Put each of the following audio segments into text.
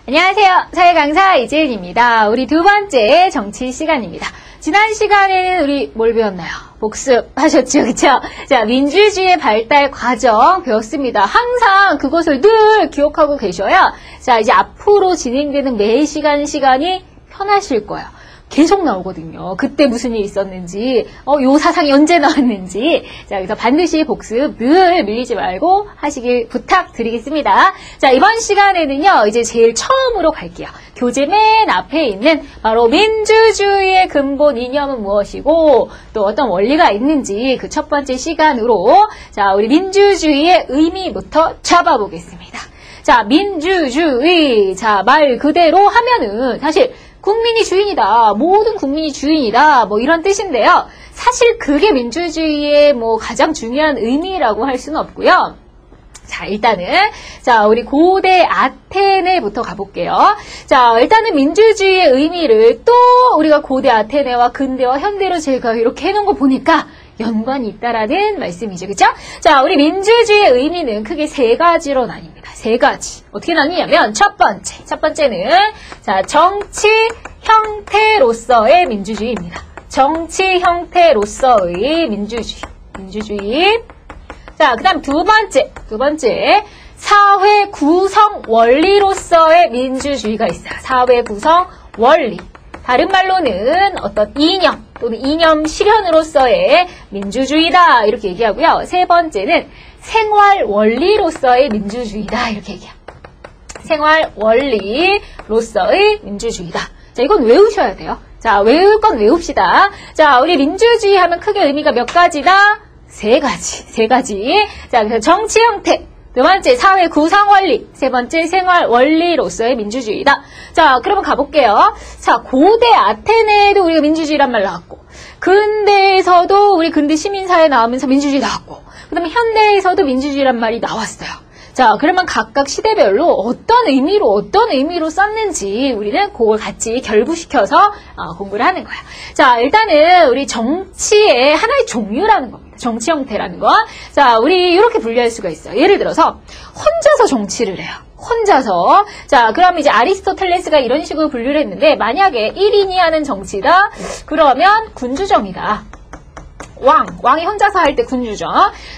안녕하세요. 사회강사 이재은입니다. 우리 두 번째 정치 시간입니다. 지난 시간에는 우리 뭘 배웠나요? 복습하셨죠, 그쵸? 자, 민주주의의 발달 과정 배웠습니다. 항상 그것을 늘 기억하고 계셔야 자, 이제 앞으로 진행되는 매 시간이 편하실 거예요. 계속 나오거든요. 그때 무슨 일이 있었는지, 요 사상이 언제 나왔는지. 자, 그래서 반드시 복습 늘 밀리지 말고 하시길 부탁드리겠습니다. 자, 이번 시간에는요, 이제 제일 처음으로 갈게요. 교재 맨 앞에 있는 바로 민주주의의 근본 이념은 무엇이고, 또 어떤 원리가 있는지 그 첫 번째 시간으로, 자, 우리 민주주의의 의미부터 잡아보겠습니다. 자, 민주주의. 자, 말 그대로 하면은 사실 국민이 주인이다. 모든 국민이 주인이다. 뭐 이런 뜻인데요. 사실 그게 민주주의의 뭐 가장 중요한 의미라고 할 수는 없고요. 자, 일단은 자, 우리 고대 아테네부터 가볼게요. 자, 일단은 민주주의의 의미를 또 우리가 고대 아테네와 근대와 현대로 제가 이렇게 해놓은 거 보니까 연관이 있다라는 말씀이죠. 그죠? 자, 우리 민주주의의 의미는 크게 세 가지로 나뉩니다. 세 가지. 어떻게 나뉘냐면 첫 번째는 자, 정치 형태로서의 민주주의입니다. 정치 형태로서의 민주주의. 자, 그다음 두 번째 사회 구성 원리로서의 민주주의가 있어요. 사회 구성 원리. 다른 말로는 어떤 이념 또는 이념 실현으로서의 민주주의다 이렇게 얘기하고요. 세 번째는 생활 원리로서의 민주주의다 이렇게 얘기해요. 생활 원리로서의 민주주의다. 자, 이건 외우셔야 돼요. 자, 외울 건 외웁시다. 자, 우리 민주주의 하면 크게 의미가 몇 가지다? 세 가지. 자, 그래서 정치 형태. 두 번째, 사회 구성 원리. 세 번째, 생활 원리로서의 민주주의다. 자, 그러면 가볼게요. 자, 고대 아테네에도 우리가 민주주의란 말 나왔고, 근대에서도 우리 근대 시민사회 나오면서 민주주의 나왔고, 그 다음에 현대에서도 민주주의란 말이 나왔어요. 자, 그러면 각각 시대별로 어떤 의미로 썼는지 우리는 그걸 같이 결부시켜서 공부를 하는 거야. 자, 일단은 우리 정치의 하나의 종류라는 겁니다. 정치 형태라는 거. 자, 우리 이렇게 분류할 수가 있어요. 예를 들어서 혼자서 정치를 해요. 혼자서. 자, 그럼 이제 아리스토텔레스가 이런 식으로 분류를 했는데 만약에 1인이 하는 정치다. 그러면 군주정이다. 왕이 혼자서 할 때 군주정.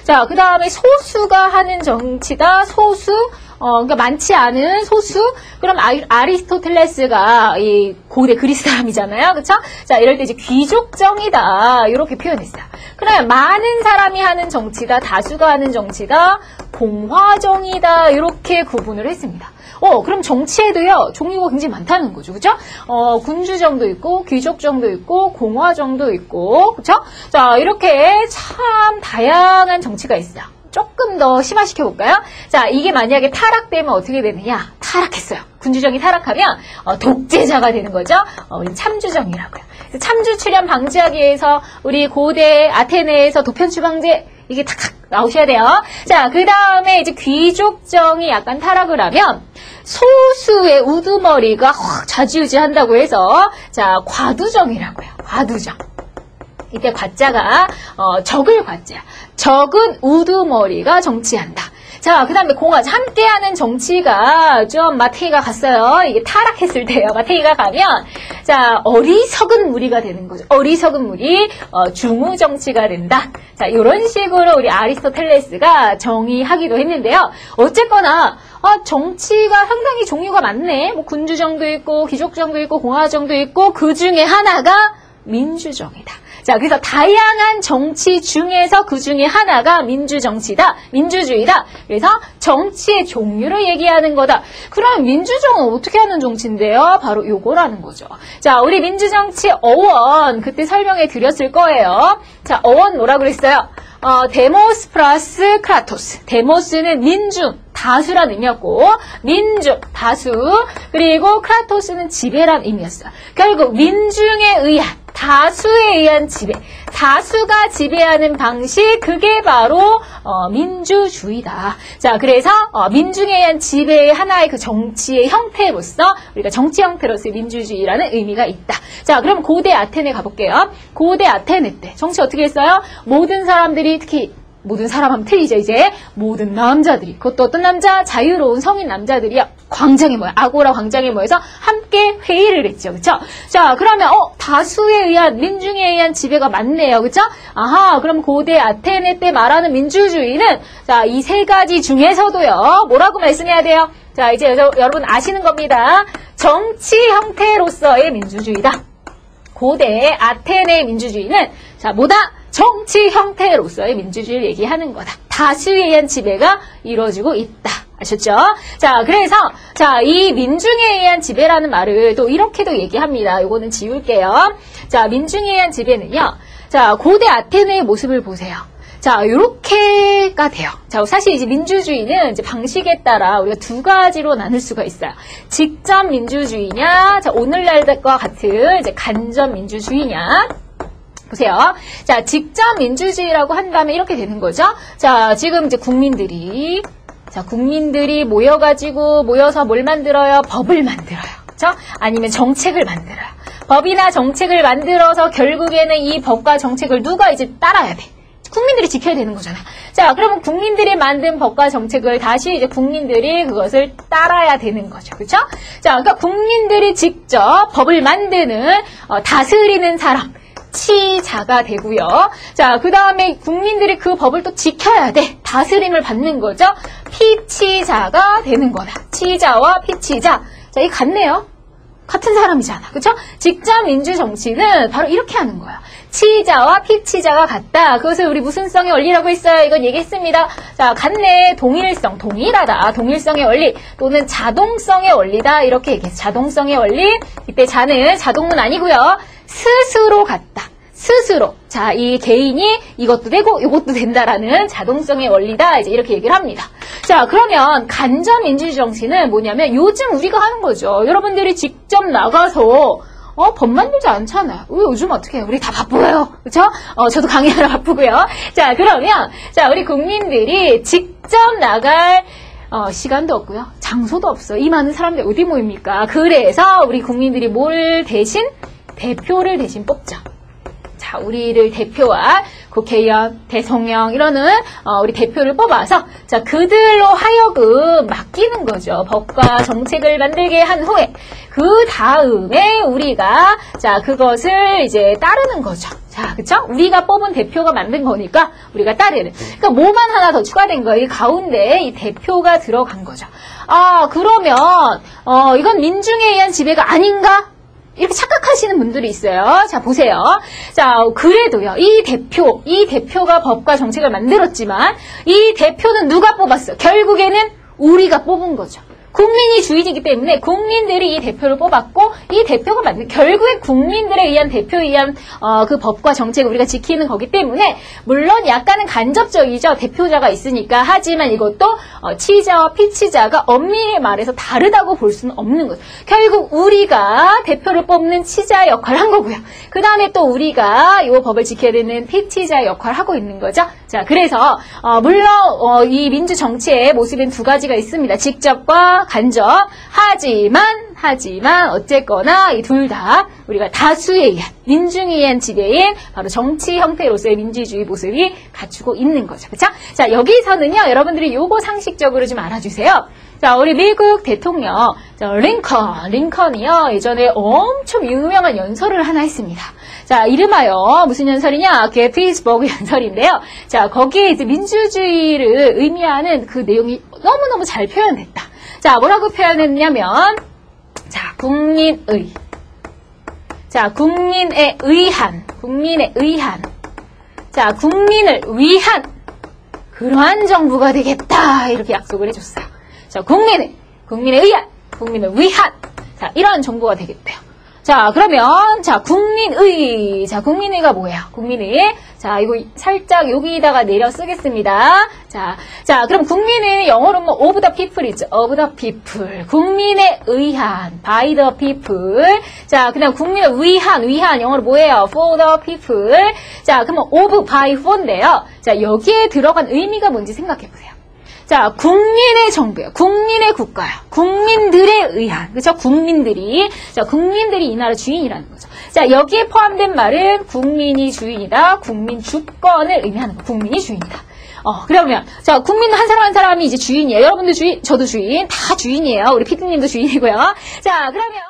자, 그 다음에 소수가 하는 정치다. 소수. 그러니까 많지 않은 소수. 그럼 아리스토텔레스가 이 고대 그리스 사람이잖아요. 그쵸? 자, 이럴 때 이제 귀족정이다. 이렇게 표현했어요. 그러면 많은 사람이 하는 정치다. 다수가 하는 정치다. 공화정이다. 이렇게 구분을 했습니다. 그럼 정치에도요, 종류가 굉장히 많다는 거죠. 그죠? 군주정도 있고, 귀족정도 있고, 공화정도 있고, 그쵸? 자, 이렇게 참 다양한 정치가 있어요. 조금 더 심화시켜볼까요? 자, 이게 만약에 타락되면 어떻게 되느냐? 타락했어요. 군주정이 타락하면, 독재자가 되는 거죠? 참주정이라고요. 참주 출현 방지하기 위해서 우리 고대 아테네에서 도편추 방제, 이게 탁탁 나오셔야 돼요. 자, 그 다음에 이제 귀족정이 약간 타락을 하면 소수의 우두머리가 확 좌지우지한다고 해서 자, 과두정이라고요. 과두정. 이때 과자가 적을 과자야. 적은 우두머리가 정치한다. 자, 그 다음에 함께하는 정치가 좀 마태이가 갔어요. 이게 타락했을 때요. 마태이가 가면 자, 어리석은 무리가 되는 거죠. 어리석은 무리, 중우 정치가 된다. 자, 이런 식으로 우리 아리스토텔레스가 정의하기도 했는데요. 어쨌거나 정치가 상당히 종류가 많네. 뭐 군주정도 있고, 귀족정도 있고, 공화정도 있고, 그 중에 하나가 민주정이다. 자, 그래서 다양한 정치 중에서 그 중에 하나가 민주정치다, 민주주의다. 그래서 정치의 종류를 얘기하는 거다. 그럼 민주정은 어떻게 하는 정치인데요? 바로 요거라는 거죠. 자, 우리 민주정치 어원 그때 설명해 드렸을 거예요. 자, 어원 뭐라 그랬어요? 데모스 플러스 크라토스. 데모스는 민중, 다수란 의미였고, 민중, 다수, 그리고 크라토스는 지배란 의미였어요. 결국 민중에 의한, 다수에 의한 지배, 다수가 지배하는 방식, 그게 바로 민주주의다. 자, 그래서 민중에 의한 지배의 하나의 그 정치의 형태로서 우리가 정치 형태로서의 민주주의라는 의미가 있다. 자, 그럼 고대 아테네 가볼게요. 고대 아테네 때 정치 어떻게 했어요? 모든 사람들이 특히 모든 사람 하면 틀리죠, 이제. 모든 남자들이, 그것도 어떤 남자? 자유로운 성인 남자들이 광장에 모여, 아고라 광장에 모여서 함께 회의를 했죠, 그쵸? 자, 그러면, 다수에 의한, 민중에 의한 지배가 많네요, 그쵸? 아하, 그럼 고대 아테네 때 말하는 민주주의는, 자, 이 세 가지 중에서도요, 뭐라고 말씀해야 돼요? 자, 이제 여러분 아시는 겁니다. 정치 형태로서의 민주주의다. 고대 아테네 민주주의는, 자, 뭐다? 정치 형태로서의 민주주의를 얘기하는 거다. 다수에 의한 지배가 이루어지고 있다. 아셨죠? 자, 그래서, 자, 이 민중에 의한 지배라는 말을 또 이렇게도 얘기합니다. 요거는 지울게요. 자, 민중에 의한 지배는요. 자, 고대 아테네의 모습을 보세요. 자, 요렇게가 돼요. 자, 사실 이제 민주주의는 이제 방식에 따라 우리가 두 가지로 나눌 수가 있어요. 직접 민주주의냐, 자, 오늘날과 같은 이제 간접 민주주의냐. 보세요. 자, 직접 민주주의라고 한다면 이렇게 되는 거죠. 자, 지금 이제 국민들이 모여서 뭘 만들어요? 법을 만들어요. 그렇죠? 아니면 정책을 만들어요. 법이나 정책을 만들어서 결국에는 이 법과 정책을 누가 이제 따라야 돼? 국민들이 지켜야 되는 거잖아. 자, 그러면 국민들이 만든 법과 정책을 다시 이제 국민들이 그것을 따라야 되는 거죠. 그렇죠? 자, 그러니까 국민들이 직접 법을 만드는, 다스리는 사람. 치자가 되고요. 자, 그 다음에 국민들이 그 법을 또 지켜야 돼. 다스림을 받는 거죠. 피치자가 되는 거다. 치자와 피치자. 자, 이 같네요. 같은 사람이잖아. 그쵸? 직접 민주정치는 바로 이렇게 하는 거야. 치자와 피치자가 같다. 그것을 우리 무슨 성의 원리라고 했어요? 이건 얘기했습니다. 자, 같네. 동일성, 동일하다. 동일성의 원리 또는 자동성의 원리다. 이렇게 얘기했어. 자동성의 원리. 이때 자는 자동문 아니고요. 스스로 같다. 스스로. 자, 이 개인이 이것도 되고 이것도 된다라는 자동성의 원리다. 이제 이렇게 얘기를 합니다. 자, 그러면 간접 민주주의 정치는 뭐냐면 요즘 우리가 하는 거죠. 여러분들이 직접 나가서 법 만들지 않잖아요. 요즘 어떻게 해요? 우리 다 바쁘고요. 그렇죠? 저도 강의하러 바쁘고요. 자, 그러면 자, 우리 국민들이 직접 나갈 시간도 없고요. 장소도 없어요. 이 많은 사람들 어디 모입니까? 그래서 우리 국민들이 뭘 대신? 대표를 대신 뽑죠. 자, 우리를 대표할 국회의원, 대통령 이러는 우리 대표를 뽑아서 자, 그들로 하여금 맡기는 거죠. 법과 정책을 만들게 한 후에 그 다음에 우리가 자, 그것을 이제 따르는 거죠. 자, 그쵸? 우리가 뽑은 대표가 만든 거니까 우리가 따르는. 그러니까 뭐만 하나 더 추가된 거예요. 이 가운데 이 대표가 들어간 거죠. 아, 그러면 이건 민중에 의한 지배가 아닌가? 이렇게 착각하시는 분들이 있어요. 자, 보세요. 자, 그래도요, 이 대표가 법과 정책을 만들었지만, 이 대표는 누가 뽑았어? 결국에는 우리가 뽑은 거죠. 국민이 주인이기 때문에 국민들이 이 대표를 뽑았고 이 대표가 만든 결국에 국민들에 의한 대표에 의한 그 법과 정책을 우리가 지키는 거기 때문에 물론 약간은 간접적이죠. 대표자가 있으니까. 하지만 이것도 치자와 피치자가 엄밀히 말해서 다르다고 볼 수는 없는 거죠. 결국 우리가 대표를 뽑는 치자 역할을 한 거고요. 그 다음에 또 우리가 이 법을 지켜야 되는 피치자 역할을 하고 있는 거죠. 자, 그래서 물론 이 민주 정치의 모습엔 두 가지가 있습니다. 직접과 간접. 하지만 어쨌거나 이 둘 다 우리가 다수에 의한 민중에 의한 지배인 바로 정치 형태로서의 민주주의 모습이 갖추고 있는 거죠. 그렇죠? 자, 여기서는요. 여러분들이 요거 상식적으로 좀 알아주세요. 자, 우리 미국 대통령 링컨이요. 예전에 엄청 유명한 연설을 하나 했습니다. 자, 이름하여 무슨 연설이냐? 게티스버그 연설인데요. 자, 거기에 이제 민주주의를 의미하는 그 내용이 너무너무 잘 표현됐다. 자, 뭐라고 표현했냐면, 자, 국민의 의한. 자, 국민을 위한 그러한 정부가 되겠다. 이렇게 약속을 해줬어요. 자, 국민의 의한, 국민을 위한. 자, 이런 정부가 되겠대요. 자, 그러면, 자, 국민의가 뭐예요? 국민의. 자, 이거 살짝 여기다가 내려 쓰겠습니다. 자, 그럼 국민의 영어로는 of the people이죠. of the people. 국민에 의한, by the people. 자, 그냥 국민에 위한 영어로 뭐예요? for the people. 자, 그러면 of, by, for인데요. 자, 여기에 들어간 의미가 뭔지 생각해 보세요. 자, 국민의 정부예요. 국민의 국가요. 국민들에 의한. 그렇죠? 국민들이 이 나라 주인이라는 거죠. 자, 여기에 포함된 말은 국민이 주인이다. 국민 주권을 의미하는 거. 국민이 주인이다. 그러면, 자, 국민 한 사람 한 사람이 이제 주인이에요. 여러분도 주인, 저도 주인, 다 주인이에요. 우리 피디님도 주인이고요. 자, 그러면.